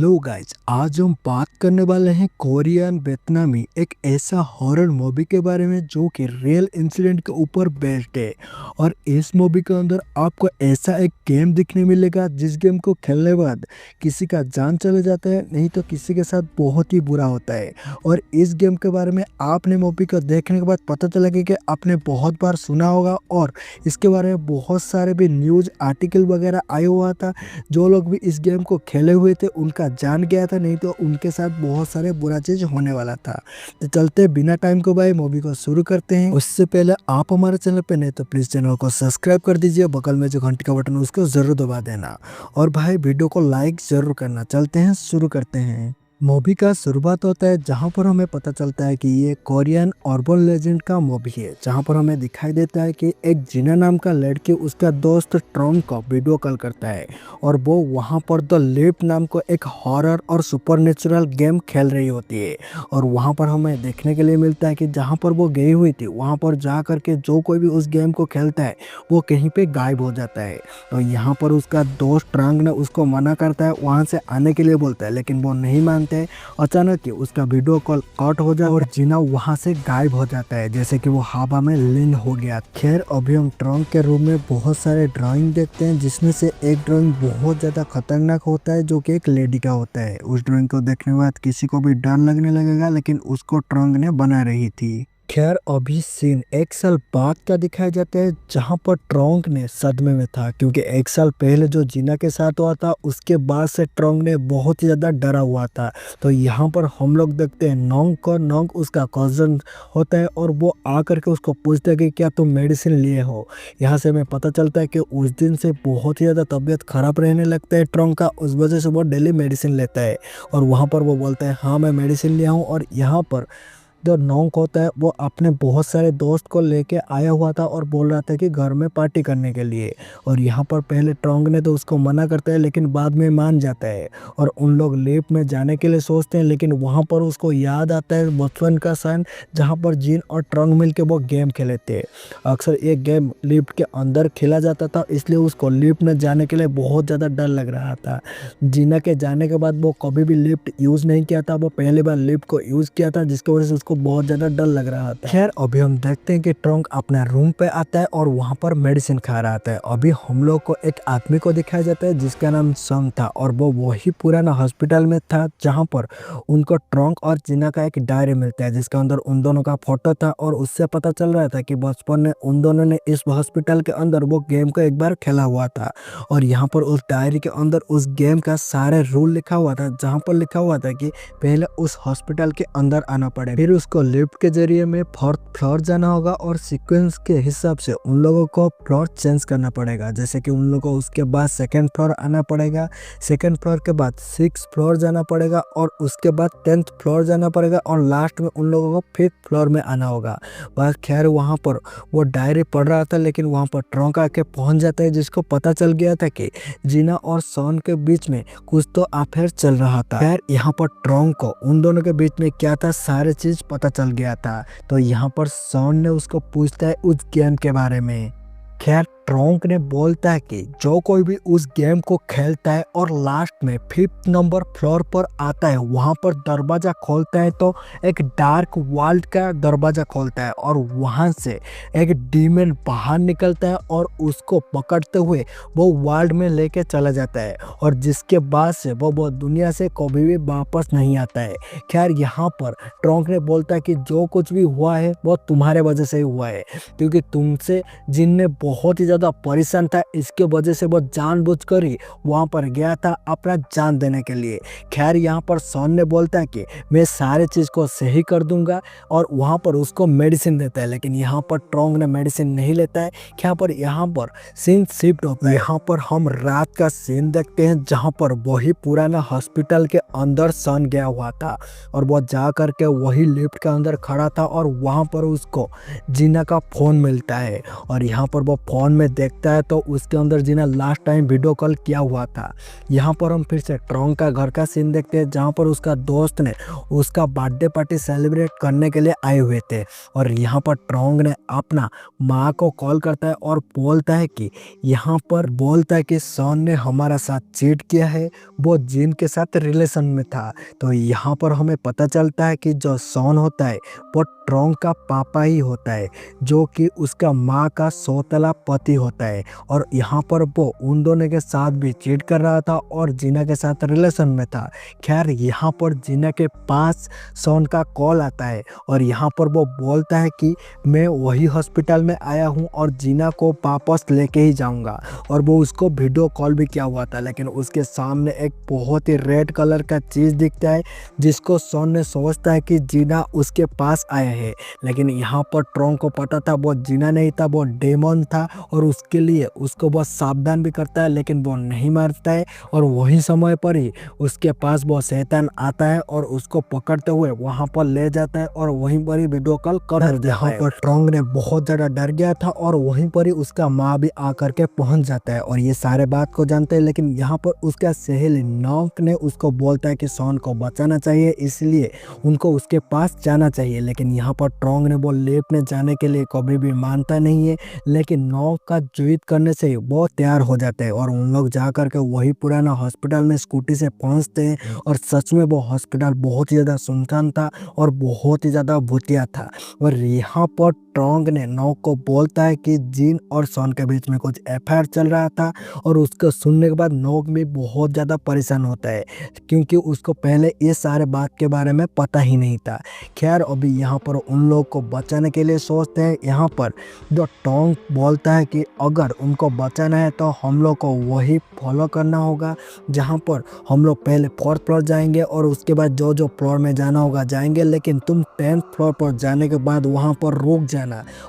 Hello guys, आज हम बात करने वाले हैं कोरियन वियतनामी एक ऐसा हॉरर मूवी के बारे में जो कि रियल इंसिडेंट के ऊपर बेस्ड है। और इस मूवी के अंदर आपको ऐसा एक गेम दिखने मिलेगा जिस गेम को खेलने के बाद किसी का जान चले जाता है, नहीं तो किसी के साथ बहुत ही बुरा होता है। और इस गेम के बारे में आपने मूवी को देखने के बाद पता चलेगा कि आपने बहुत बार सुना होगा और इसके बारे में बहुत सारे भी न्यूज़ आर्टिकल वगैरह आया हुआ था। जो लोग भी इस गेम को खेले हुए थे उनका जान गया था, नहीं तो उनके साथ बहुत सारे बुरा चीज़ होने वाला था। तो चलते बिना टाइम को भाई मूवी को शुरू करते हैं। उससे पहले आप हमारे चैनल पे नए तो प्लीज़ चैनल को सब्सक्राइब कर दीजिए, बगल में जो घंटी का बटन उसको ज़रूर दबा देना और भाई वीडियो को लाइक ज़रूर करना। चलते हैं, शुरू करते हैं। मूवी का शुरुआत होता है जहां पर हमें पता चलता है कि ये कोरियन अर्बन लेजेंड का मूवी है, जहां पर हमें दिखाई देता है कि एक जीना नाम का लड़की उसका दोस्त ट्रॉन को वीडियो कॉल करता है और वो वहां पर द लिफ्ट नाम को एक हॉरर और सुपरनेचुरल गेम खेल रही होती है। और वहां पर हमें देखने के लिए मिलता है कि जहां पर वो गई हुई थी वहां पर जा करके जो कोई भी उस गेम को खेलता है वो कहीं पे गायब हो जाता है। तो यहाँ पर उसका दोस्त ट्रांग ने उसको मना करता है, वहां से आने के लिए बोलता है, लेकिन वो नहीं मानते। अचानक ही उसका वीडियो कॉल कट हो जाता है और जीना वहां से गायब हो जाता है, जैसे कि वो हवा में लीन हो गया। खैर अभी हम ट्रंक के रूम में बहुत सारे ड्राइंग देखते हैं, जिसमें से एक ड्राइंग बहुत ज्यादा खतरनाक होता है जो कि एक लेडी का होता है। उस ड्राइंग को देखने के बाद किसी को भी डर लगने लगेगा, लेकिन उसको ट्रंक ने बना रही थी। खैर अभी सीन एक साल बाद का दिखाया जाता है, जहां पर ट्रॉन्ग ने सदमे में था, क्योंकि एक साल पहले जो जीना के साथ हुआ था उसके बाद से ट्रॉन्ग ने बहुत ही ज़्यादा डरा हुआ था। तो यहाँ पर हम लोग देखते हैं नोंग को। नोंग उसका कज़न होता है और वो आकर के उसको पूछता है कि क्या तुम मेडिसिन लिए हो। यहाँ से हमें पता चलता है कि उस दिन से बहुत ही ज़्यादा तबीयत खराब रहने लगता है ट्रॉन्ग का, उस वजह से वो डेली मेडिसिन लेता है। और वहाँ पर वो बोलता है हाँ मैं मेडिसिन लिया हूँ। और यहाँ पर जो नोंक होता है वो अपने बहुत सारे दोस्त को लेके आया हुआ था और बोल रहा था कि घर में पार्टी करने के लिए। और यहाँ पर पहले ट्रॉन्ग ने तो उसको मना करता है, लेकिन बाद में मान जाता है और उन लोग लिफ्ट में जाने के लिए सोचते हैं। लेकिन वहाँ पर उसको याद आता है बचपन का सन, जहाँ पर जीन और ट्रॉन्ग मिल के वो गेम खेले थे। अक्सर ये गेम लिफ्ट के अंदर खेला जाता था, इसलिए उसको लिफ्ट में जाने के लिए बहुत ज़्यादा डर लग रहा था। जीना के जाने के बाद वो कभी भी लिफ्ट यूज़ नहीं किया था, वो पहली बार लिफ्ट को यूज़ किया था, जिसकी वजह से उसको बहुत ज्यादा डर लग रहा था। खैर अभी हम देखते हैं कि ट्रंक अपना रूम पे आता है और वहां पर मेडिसिन खा रहा था। अभी हम लोग को एक आदमी को दिखाया जाता है जिसका नाम सन था और वो वही पुराना हॉस्पिटल में था जहां पर उनको ट्रंक और जीना का एक डायरी मिलता है, जिसके अंदर उन दोनों का फोटो था। और उससे पता चल रहा था कि बचपन में उन दोनों ने इस हॉस्पिटल के अंदर वो गेम को एक बार खेला हुआ था। और यहाँ पर उस डायरी के अंदर उस गेम का सारे रूल लिखा हुआ था, जहाँ पर लिखा हुआ था कि पहले उस हॉस्पिटल के अंदर आना पड़े, फिर उसको लिफ्ट के जरिए में फोर्थ फ्लोर जाना होगा और सीक्वेंस के हिसाब से उन लोगों को फ्लोर चेंज करना पड़ेगा। जैसे कि उन लोगों को उसके बाद सेकंड फ्लोर आना पड़ेगा, सेकंड फ्लोर के बाद 6th फ्लोर जाना पड़ेगा और उसके बाद 10th फ्लोर जाना पड़ेगा और लास्ट में उन लोगों को 5th फ्लोर में आना होगा। बस खैर वहाँ पर वो डायरी पढ़ रहा था, लेकिन वहाँ पर ट्रंक आके पहुँच जाता है, जिसको पता चल गया था कि जीना और सॉन के बीच में कुछ तो अफेयर चल रहा था। खैर यहाँ पर ट्रंक को उन दोनों के बीच में क्या था सारे चीज पता चल गया था। तो यहाँ पर सॉन ने उसको पूछता है उस गेम के बारे में। खैर ट्रंक ने बोलता है कि जो कोई भी उस गेम को खेलता है और लास्ट में 5th नंबर फ्लोर पर आता है, वहां पर दरवाजा खोलता है तो एक डार्क वर्ल्ड का दरवाजा खोलता है और वहां से एक डीमन बाहर निकलता है और उसको पकड़ते हुए वो वर्ल्ड में लेके चला जाता है। और जिसके बाद से वो दुनिया से कभी भी वापस नहीं आता है। खैर यहाँ पर ट्रंक ने बोलता है कि जो कुछ भी हुआ है वो तुम्हारे वजह से ही हुआ है, क्योंकि तुमसे जिनने बहुत ही ज़्यादा परेशान था, इसके वजह से वो जानबूझकर ही वहाँ पर गया था अपना जान देने के लिए। खैर यहाँ पर सॉन ने बोलता है कि मैं सारे चीज़ को सही कर दूंगा और वहाँ पर उसको मेडिसिन देता है, लेकिन यहाँ पर ट्रंक ने मेडिसिन नहीं लेता है। यहाँ पर सीन शिफ्ट होता है। यहाँ पर हम रात का सीन देखते हैं, जहाँ पर वही पुराना हॉस्पिटल के अंदर सॉन गया हुआ था और वो जा करके वही लिफ्ट के अंदर खड़ा था और वहाँ पर उसको जीना का फ़ोन मिलता है। और यहाँ पर वो फ़ोन में देखता है तो उसके अंदर जीना लास्ट टाइम वीडियो कॉल किया हुआ था। यहाँ पर हम फिर से ट्रॉन्ग का घर का सीन देखते हैं जहाँ पर उसका दोस्त ने उसका बर्थडे पार्टी सेलिब्रेट करने के लिए आए हुए थे और यहाँ पर ट्रॉन्ग ने अपना माँ को कॉल करता है और बोलता है कि शॉन ने हमारा साथ चीट किया है, वो जिन के साथ रिलेशन में था। तो यहाँ पर हमें पता चलता है कि जो शॉन होता है वो ट्रॉन्ग का पापा ही होता है, जो कि उसका माँ का सौतेला पति होता है और यहाँ पर वो उन दोनों के साथ भी चीट कर रहा था और जीना के साथ रिलेशन में था। खैर यहाँ पर जीना के पास शॉन का कॉल आता है और यहाँ पर वो बोलता है कि मैं वही हॉस्पिटल में आया हूँ और जीना को वापस लेके ही जाऊँगा और वो उसको वीडियो कॉल भी किया हुआ था, लेकिन उसके सामने एक बहुत ही रेड कलर का चीज़ दिखता है जिसको शॉन ने सोचता है कि जीना उसके पास आया है। लेकिन यहाँ पर ट्रॉन्ग को पता था वो जीना नहीं था, वो डेमन था और उसके लिए उसको बहुत सावधान भी करता है, लेकिन वो नहीं मारता है। और वही समय पर ही उसके पास वो शैतान आता है और उसको पकड़ते हुए वहाँ पर ले जाता है और वहीं पर ही वीडियो कॉल कर देता है। यहाँ पर ट्रॉन्ग ने बहुत ज़्यादा डर गया था और वहीं पर ही उसका माँ भी आकर के पहुँच जाता है और ये सारे बात को जानते हैं। लेकिन यहाँ पर उसका सहेली नॉक ने उसको बोलता है कि शॉन को बचाना चाहिए, इसलिए उनको उसके पास जाना चाहिए। लेकिन यहाँ पर ट्रॉन्ग ने वो लिफ्ट में जाने के लिए कभी भी मानता नहीं है, लेकिन नॉक का जिद करने से वो तैयार हो जाते हैं और उन लोग जा कर के वही पुराना हॉस्पिटल में स्कूटी से पहुँचते हैं और सच में वो हॉस्पिटल बहुत ही ज़्यादा सुनसान था और बहुत ही ज़्यादा भूतिया था। और यहाँ पर ट्रॉन्ग ने नॉक को बोलता है कि जिन और शॉन के बीच में कुछ अफेयर चल रहा था और उसको सुनने के बाद नॉक भी बहुत ज़्यादा परेशान होता है क्योंकि उसको पहले ये सारे बात के बारे में पता ही नहीं था। खैर अभी यहाँ पर उन लोग को बचाने के लिए सोचते हैं। यहाँ पर जो ट्रॉन्ग बोलता है कि अगर उनको बचाना है तो हम लोग को वही फॉलो करना होगा जहाँ पर हम लोग पहले 4th फ्लोर जाएंगे और उसके बाद जो जो फ्लोर में जाना होगा जाएंगे, लेकिन तुम 10th फ्लोर पर जाने के बाद वहाँ पर रुक जाना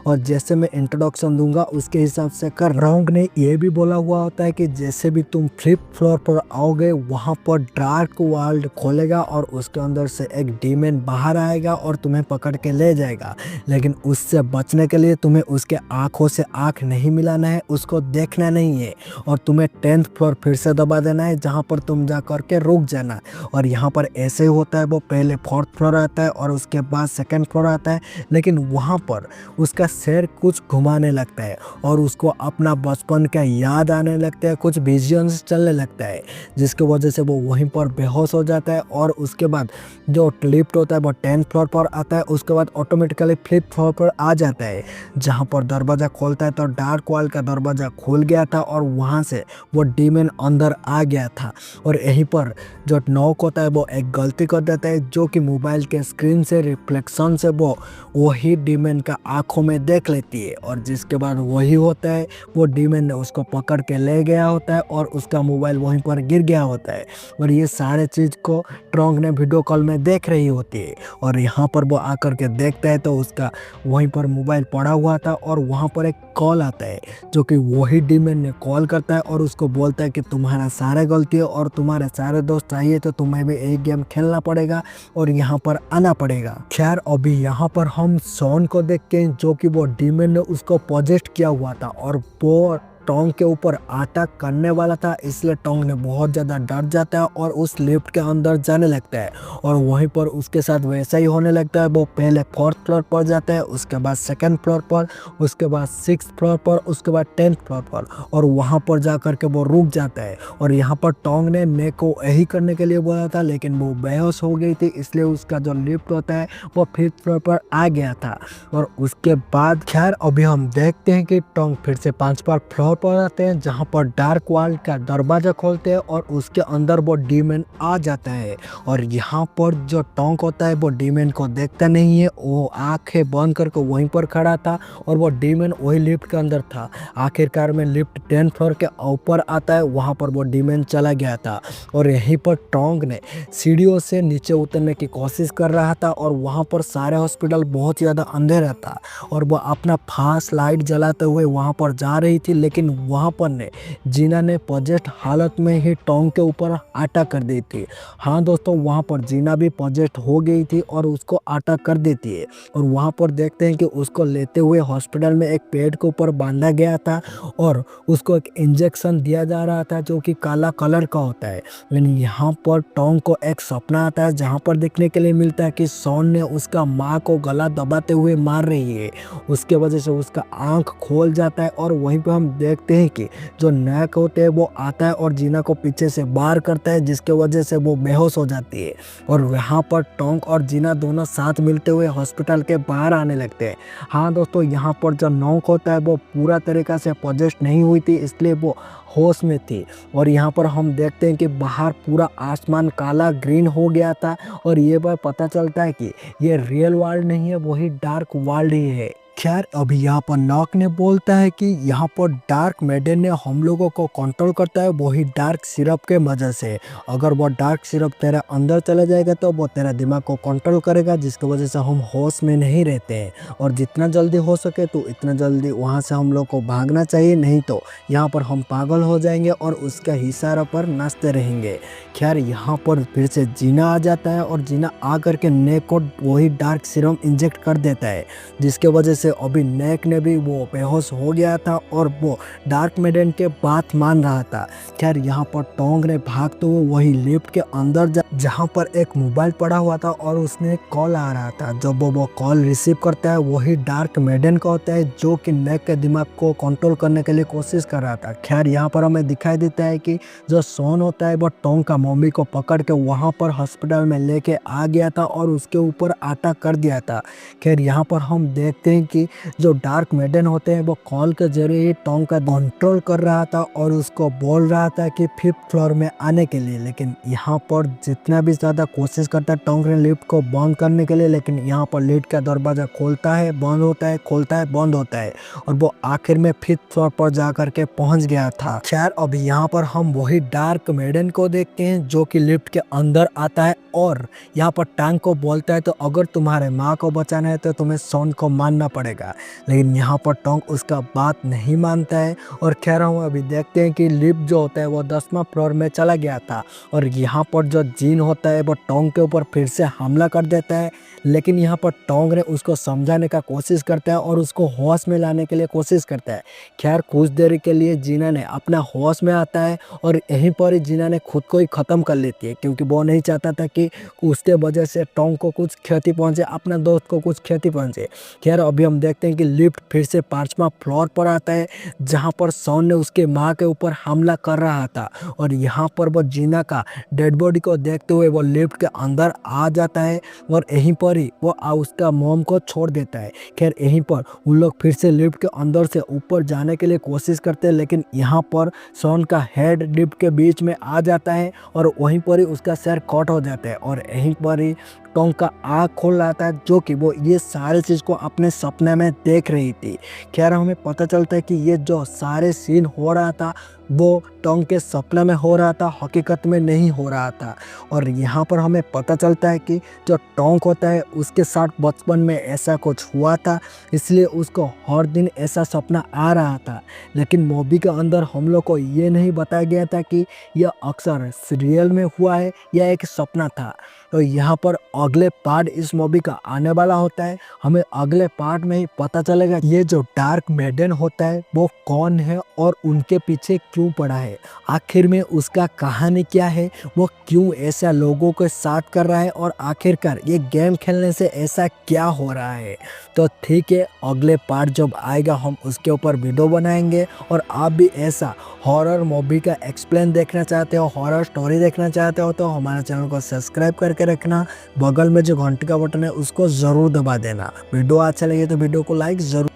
और जैसे मैं इंट्रोडक्शन दूंगा उसके हिसाब से कर। ट्रॉन्ग ने ये भी बोला हुआ होता है कि जैसे भी तुम 5th फ्लोर पर आओगे वहाँ पर डार्क वर्ल्ड खोलेगा और उसके अंदर से एक डीमन बाहर आएगा और तुम्हें पकड़ के ले जाएगा, लेकिन उससे बचने के लिए तुम्हें उसके आंखों से आंख नहीं मिलाना है, उसको देखना नहीं है और तुम्हें 10th फ्लोर फिर से दबा देना है जहाँ पर तुम जा कर के रुक जाना। और यहाँ पर ऐसे ही होता है, वो पहले 4th फ्लोर आता है और उसके बाद 2nd फ्लोर आता है, लेकिन वहाँ पर उसका सिर कुछ घुमाने लगता है और उसको अपना बचपन का याद आने लगता है, कुछ विजन्स चलने लगता है जिसकी वजह से वो वहीं पर बेहोश हो जाता है। और उसके बाद जो लिफ्ट होता है वो 10th फ्लोर पर आता है, उसके बाद ऑटोमेटिकली 5th फ्लोर पर आ जाता है जहाँ पर दरवाज़ा खोलता है तो डार्क वर्ल्ड का दरवाज़ा खुल गया था और वहाँ से वो डीमन अंदर आ गया था। और यहीं पर जो नॉक होता है वो एक गलती कर देता है जो कि मोबाइल के स्क्रीन से रिफ्लेक्शन से वो वही डीमन का आंखों में देख लेती है और जिसके बाद वही होता है, वो डीमन ने उसको पकड़ के ले गया होता है और उसका मोबाइल वहीं पर गिर गया होता है। और ये सारे चीज़ को ट्रॉन्ग ने वीडियो कॉल में देख रही होती है और यहाँ पर वो आकर के देखता है तो उसका वहीं पर मोबाइल पड़ा हुआ था और वहाँ पर एक कॉल आता है जो कि वही डीमन ने कॉल करता है और उसको बोलता है कि तुम्हारा सारा गलती है और तुम्हारे सारे दोस्त चाहिए तो तुम्हें भी एक गेम खेलना पड़ेगा और यहाँ पर आना पड़ेगा। खैर अभी यहाँ पर हम शॉन को देखते हैं जो कि वो डीमन ने उसको पोजेस्ट किया हुआ था और वो टोंग के ऊपर अटैक करने वाला था, इसलिए टोंग ने बहुत ज़्यादा डर जाता है और उस लिफ्ट के अंदर जाने लगता है और वहीं पर उसके साथ वैसा ही होने लगता है। वो पहले 4th फ्लोर पर जाता है, उसके बाद 2nd फ्लोर पर, उसके बाद 6th फ्लोर पर, उसके बाद 10th फ्लोर पर और वहाँ पर जा कर के वो रुक जाता है। और यहाँ पर टोंग ने ने को यही करने के लिए बोला था लेकिन वो बेहोश हो गई थी, इसलिए उसका जो लिफ्ट होता है वो 5th फ्लोर पर आ गया था। और उसके बाद खैर अभी हम देखते हैं कि टोंग फिर से 5वां फ्लोर पर आते हैं जहाँ पर डार्क वर्ल्ड का दरवाजा खोलते हैं और उसके अंदर वो डीमन आ जाता है। और यहाँ पर जो टोंग होता है वो डीमन को देखता नहीं है, वो आंखें बंद करके वहीं पर खड़ा था और वो डीमन वही लिफ्ट के अंदर था। आखिरकार में लिफ्ट 10th फ्लोर के ऊपर आता है, वहाँ पर वो डीमन चला गया था और यहीं पर टोंग ने सीढ़ियों से नीचे उतरने की कोशिश कर रहा था और वहाँ पर सारे हॉस्पिटल बहुत ज़्यादा अंधेरा था और वो अपना फास्ट लाइट जलाते हुए वहाँ पर जा रही थी। लेकिन लेकिन वहाँ पर ने जीना ने पॉजेस्ट हालत में ही टोंग के ऊपर अटैक कर दी थी। हाँ दोस्तों, वहाँ पर जीना भी पॉजेस्ट हो गई थी और उसको अटैक कर देती है। और वहाँ पर देखते हैं कि उसको लेते हुए हॉस्पिटल में एक पेड़ के ऊपर बांधा गया था और उसको एक इंजेक्शन दिया जा रहा था जो कि काला कलर का होता है। लेकिन यहाँ पर टोंग को एक सपना आता है जहाँ पर देखने के लिए मिलता है कि सॉन ने उसका माँ को गला दबाते हुए मार रही है। उसके वजह से उसका आंख खोल जाता है और वहीं पे हम देखते हैं कि जो नैक होते हैं वो आता है और जीना को पीछे से बाहर करता है, जिसके वजह से वो बेहोश हो जाती है। और वहाँ पर टोंग और जीना दोनों साथ मिलते हुए हॉस्पिटल के बाहर आने लगते हैं। हाँ दोस्तों, यहाँ पर जो नोक होता है वो पूरा तरीका से पॉजेस्ट नहीं हुई थी, इसलिए वो होश में थी। और यहाँ पर हम देखते हैं कि बाहर पूरा आसमान काला ग्रीन हो गया था और ये बात पता चलता है कि ये रियल वर्ल्ड नहीं है, वही डार्क वर्ल्ड ही है। खैर अभी यहाँ पर नॉक ने बोलता है कि यहाँ पर डार्क मेडन ने हम लोगों को कंट्रोल करता है वही डार्क सिरप के वजह से। अगर वो डार्क सिरप तेरा अंदर चला जाएगा तो वो तेरा दिमाग को कंट्रोल करेगा, जिसकी वजह से हम होश में नहीं रहते हैं। और जितना जल्दी हो सके तो इतना जल्दी वहाँ से हम लोग को भागना चाहिए, नहीं तो यहाँ पर हम पागल हो जाएंगे और उसका इशारा पर नाचते रहेंगे। खैर यहाँ पर फिर से जीना आ जाता है और जीना आ करके नेक को वही डार्क सिरम इंजेक्ट कर देता है, जिसके वजह से अभी नेक ने भी वो बेहोश हो गया था और वो डार्क मेडन के बात मान रहा था। खैर यहाँ पर टोंग ने भागते हुए वही लिफ्ट के अंदर जहाँ पर एक मोबाइल पड़ा हुआ था और उसमें एक कॉल आ रहा था। जब वो कॉल रिसीव करता है वही डार्क मेडन का होता है जो कि नेक के दिमाग को कंट्रोल करने के लिए कोशिश कर रहा था। खैर यहाँ पर हमें दिखाई देता है कि जो सोन होता है वो टोंग का मम्मी को पकड़ के वहाँ पर हॉस्पिटल में लेके आ गया था और उसके ऊपर अटैक कर दिया था। खैर यहाँ पर हम देखते हैं कि जो डार्क मेडन होते हैं वो कॉल के जरिए टोंग का कंट्रोल कर रहा था और उसको बोल रहा था कि 5th फ्लोर में आने के लिए। लेकिन यहाँ पर जितना भी ज़्यादा कोशिश करता है टोंग ने लिफ्ट को बंद करने के लिए, लेकिन यहाँ पर लिफ्ट का दरवाज़ा खोलता है, बंद होता है, खोलता है, बंद होता है और वो आखिर में 5th फ्लोर पर जा करके पहुँच गया था। खैर अभी यहाँ पर हम वही डार्क मेडन को देखते हैं जो कि लिफ्ट के अंदर आता है और यहाँ पर टैंक को बोलता है तो अगर तुम्हारे माँ को बचाना है तो तुम्हें सॉन को मानना पड़ेगा। लेकिन यहाँ पर टोंग उसका बात नहीं मानता है। और खैर हम अभी देखते हैं कि लिफ्ट जो होता है वो 10वां फ्लोर में चला गया था और यहाँ पर जो जीन होता है वो टोंग के ऊपर फिर से हमला कर देता है। लेकिन यहाँ पर टोंग ने उसको समझाने का कोशिश करता है और उसको होश में लाने के लिए कोशिश करता है। खैर कुछ देर के लिए जीना ने अपना होश में आता है और यहीं पर ही जीना ने खुद को ही ख़त्म कर लेती है, क्योंकि वो नहीं चाहता था कि उसके वजह से टोंग को कुछ क्षति पहुँचे, अपने दोस्त को कुछ क्षति पहुँचे। खैर अभी हम देखते हैं कि लिफ्ट फिर से 5वां फ्लोर पर आता है जहाँ पर सॉन ने उसके माँ के ऊपर हमला कर रहा था और यहाँ पर वो जीना का डेड बॉडी को देखते हुए वो लिफ्ट के अंदर आ जाता है और यहीं पर ही वो उसका मॉम को छोड़ देता है। खैर यहीं पर उन लोग फिर से लिफ्ट के अंदर से ऊपर जाने के लिए कोशिश करते हैं, लेकिन यहाँ पर सॉन का हेड लिफ्ट के बीच में आ जाता है और वहीं पर ही उसका सर कट हो जाता है और यहीं पर ही टोंग का आँख खोल रहा है जो कि वो ये सारे चीज़ को अपने सपने में देख रही थी। खैर हमें पता चलता है कि ये जो सारे सीन हो रहा था वो टोंग के सपने में हो रहा था, हकीकत में नहीं हो रहा था। और यहाँ पर हमें पता चलता है कि जो टोंग होता है उसके साथ बचपन में ऐसा कुछ हुआ था, इसलिए उसको हर दिन ऐसा सपना आ रहा था। लेकिन मूवी के अंदर हम लोग को ये नहीं बताया गया था कि यह अक्सर रियल में हुआ है या एक सपना था। तो यहाँ पर अगले पार्ट इस मूवी का आने वाला होता है, हमें अगले पार्ट में ही पता चलेगा ये जो डार्क मेडन होता है वो कौन है और उनके पीछे क्यों पड़ा है, आखिर में उसका कहानी क्या है, वो क्यों ऐसा लोगों के साथ कर रहा है और आखिरकार ये गेम खेलने से ऐसा क्या हो रहा है। तो ठीक है, अगले पार्ट जब आएगा हम उसके ऊपर वीडियो बनाएंगे। और आप भी ऐसा हॉरर मूवी का एक्सप्लेन देखना चाहते हो, हॉरर स्टोरी देखना चाहते हो तो हमारे चैनल को सब्सक्राइब करके रखना, बगल में जो घंटी का बटन है उसको ज़रूर दबा देना। वीडियो अच्छा लगे तो वीडियो को लाइक ज़रूर